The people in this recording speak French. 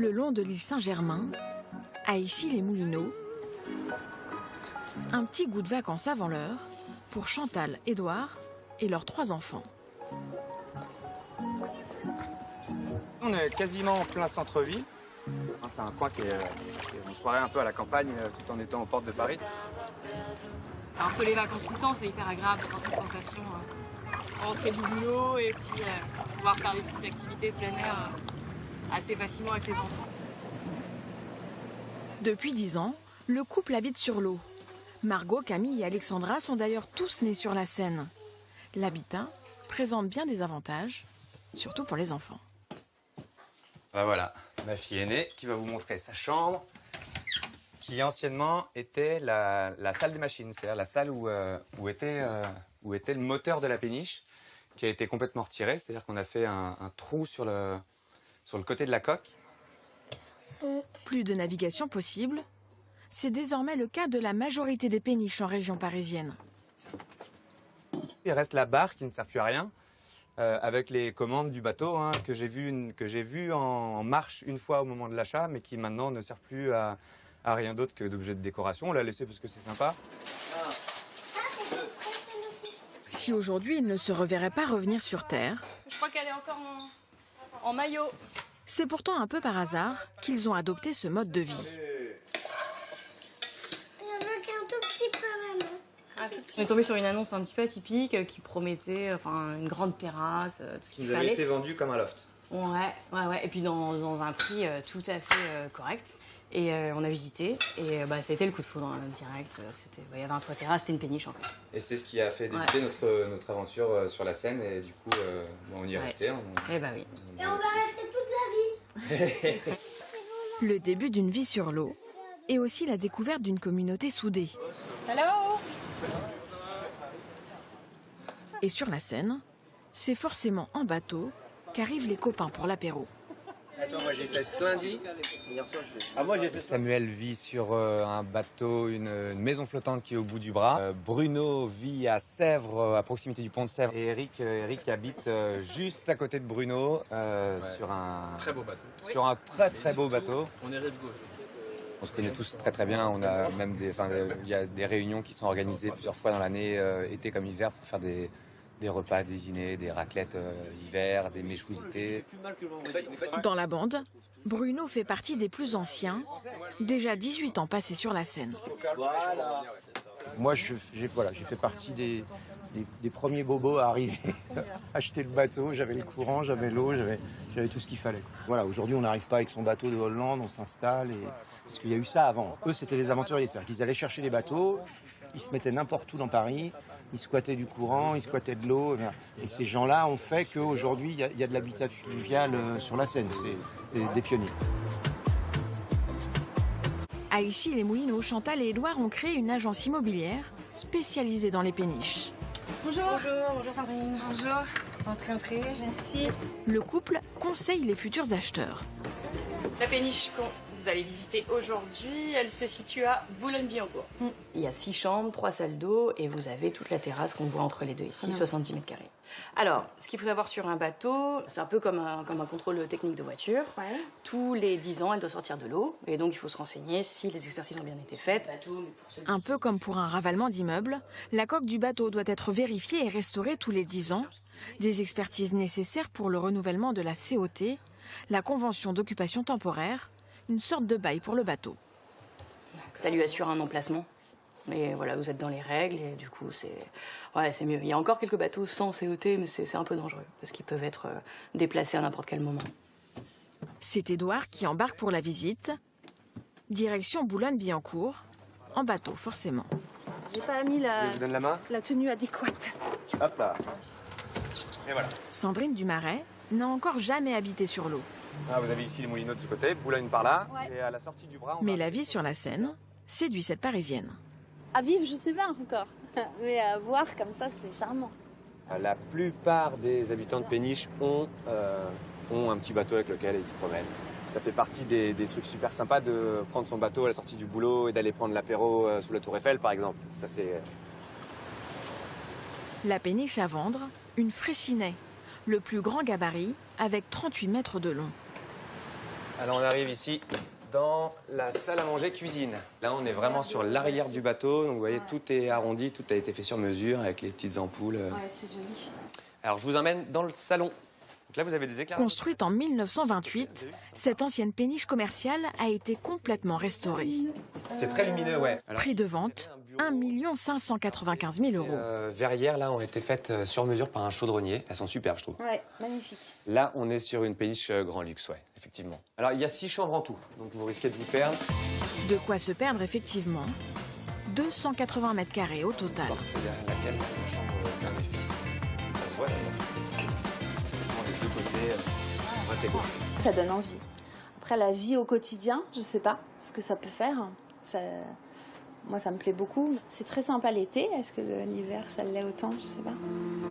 Le long de l'île Saint-Germain, à Issy-les-Moulineaux, un petit goût de vacances avant l'heure pour Chantal, Édouard et leurs 3 enfants. On est quasiment en plein centre-ville. C'est un coin on se croirait un peu à la campagne tout en étant aux portes de Paris. C'est un peu les vacances tout le temps, c'est hyper agréable d'avoir cette sensation. Rentrer du boulot et puis pouvoir faire des petites activités plein air assez facilement avec les enfants. Depuis 10 ans, le couple habite sur l'eau. Margot, Camille et Alexandra sont d'ailleurs tous nés sur la Seine. L'habitat présente bien des avantages, surtout pour les enfants. Ben voilà, ma fille aînée qui va vous montrer sa chambre, qui anciennement était la salle des machines, c'est-à-dire la salle où était le moteur de la péniche, qui a été complètement retiré, c'est-à-dire qu'on a fait un trou sur le côté de la coque. Plus de navigation possible, c'est désormais le cas de la majorité des péniches en région parisienne. Il reste la barre qui ne sert plus à rien, avec les commandes du bateau que j'ai vu en marche une fois au moment de l'achat, mais qui maintenant ne sert plus à rien d'autre que d'objet de décoration. On l'a laissé parce que c'est sympa. Si aujourd'hui il ne se reverrait pas revenir sur Terre, Je crois qu'elle est encore en maillot. c'est pourtant un peu par hasard qu'ils ont adopté ce mode de vie. On est tombé sur une annonce un petit peu atypique qui promettait une grande terrasse, tout ce qu'il Qui nous avait fallait. été vendu comme un loft. Ouais. Et puis dans un prix tout à fait correct. Et on a visité et ça a été le coup de foudre direct. Il y avait un toit terrasse, c'était une péniche en fait. Et c'est ce qui a fait débuter notre aventure sur la Seine. Et du coup, on y est resté. Eh bah oui. Et on va rester toute la vie. Le début d'une vie sur l'eau et aussi la découverte d'une communauté soudée. Hello. Et sur la Seine, c'est forcément en bateau qu'arrivent les copains pour l'apéro. Attends, moi j'ai fait ce lundi. Moi j'ai fait Samuel vit sur un bateau, une maison flottante qui est au bout du bras. Bruno vit à Sèvres, à proximité du pont de Sèvres. Et Eric habite juste à côté de Bruno, sur un Très beau bateau. Sur un très beau bateau. On est rive gauche. On se connaît tous très bien. On a même il y a des réunions qui sont organisées plusieurs fois dans l'année, été comme hiver, pour faire des repas, des dîners, des raclettes l'hiver, des méchouilles d'été. Dans la bande, Bruno fait partie des plus anciens, déjà 18 ans passés sur la Seine. Moi, j'ai fait partie des premiers bobos à arriver, acheter le bateau, j'avais le courant, j'avais l'eau, j'avais tout ce qu'il fallait. Voilà, aujourd'hui, on n'arrive pas avec son bateau de Hollande, on s'installe, parce qu'il y a eu ça avant. Eux, c'était les aventuriers, c'est-à-dire qu'ils allaient chercher des bateaux, ils se mettaient n'importe où dans Paris, ils squattaient du courant, ils squattaient de l'eau, et ces gens-là ont fait qu'aujourd'hui, il y a de l'habitat fluvial sur la Seine, c'est des pionniers. À Issy-les-Moulineaux, Chantal et Édouard ont créé une agence immobilière spécialisée dans les péniches. Bonjour Sandrine. Bonjour. Entrez, merci. Le couple conseille les futurs acheteurs. La péniche qu'on vous allez visiter aujourd'hui, elle se situe à Boulogne-Billancourt. Il y a 6 chambres, 3 salles d'eau et vous avez toute la terrasse qu'on voit entre les deux ici, 70 mètres carrés. Alors, ce qu'il faut savoir sur un bateau, c'est un peu comme un contrôle technique de voiture. Ouais. Tous les 10 ans, elle doit sortir de l'eau et donc il faut se renseigner si les expertises ont bien été faites. Un peu comme pour un ravalement d'immeuble, la coque du bateau doit être vérifiée et restaurée tous les 10 ans. Des expertises nécessaires pour le renouvellement de la COT, la convention d'occupation temporaire, une sorte de bail pour le bateau. Ça lui assure un emplacement. Mais voilà, vous êtes dans les règles et du coup, c'est mieux. Il y a encore quelques bateaux sans COT, mais c'est un peu dangereux parce qu'ils peuvent être déplacés à n'importe quel moment. C'est Édouard qui embarque pour la visite. Direction Boulogne-Billancourt, en bateau forcément. J'ai pas mis Je vous donne la main. la tenue adéquate. Hop là. Et voilà. Sandrine Dumaret n'a encore jamais habité sur l'eau. Ah, vous avez ici les Moulineaux de ce côté, Boulogne par là. Ouais. Et à la sortie du bras, Mais la vie sur la Seine séduit cette Parisienne. À vivre, je sais pas encore. Mais à voir comme ça, c'est charmant. La plupart des habitants de péniche ont un petit bateau avec lequel ils se promènent. Ça fait partie des trucs super sympas de prendre son bateau à la sortie du boulot et d'aller prendre l'apéro sous la Tour Eiffel, par exemple. Ça, c'est... La péniche à vendre, une Fraissinet, le plus grand gabarit avec 38 mètres de long. Alors on arrive ici dans la salle à manger cuisine. Là on est vraiment sur l'arrière du bateau, donc vous voyez tout est arrondi, tout a été fait sur mesure avec les petites ampoules. Ouais, c'est joli. Alors je vous emmène dans le salon. Donc là vous avez des éclairages. Construite en 1928, cette ancienne péniche commerciale a été complètement restaurée. C'est très lumineux, ouais. Alors, Prix de vente, 1 595 000 euros. verrières là ont été faites sur mesure par un chaudronnier. Elles sont superbes, je trouve. Ouais, magnifique. Là, on est sur une péniche grand luxe, ouais, effectivement. Alors, il y a 6 chambres en tout, donc vous risquez de vous perdre. De quoi se perdre effectivement. 280 mètres carrés au total. Derrière laquelle la chambre d'un des fils. Ça se voit d'ailleurs. Les deux côtés, droite et gauche. Ça donne envie. Après, la vie au quotidien, je sais pas ce que ça peut faire. Moi, ça me plaît beaucoup. C'est très sympa l'été. Est-ce que l'hiver, ça l'est autant? Je sais pas.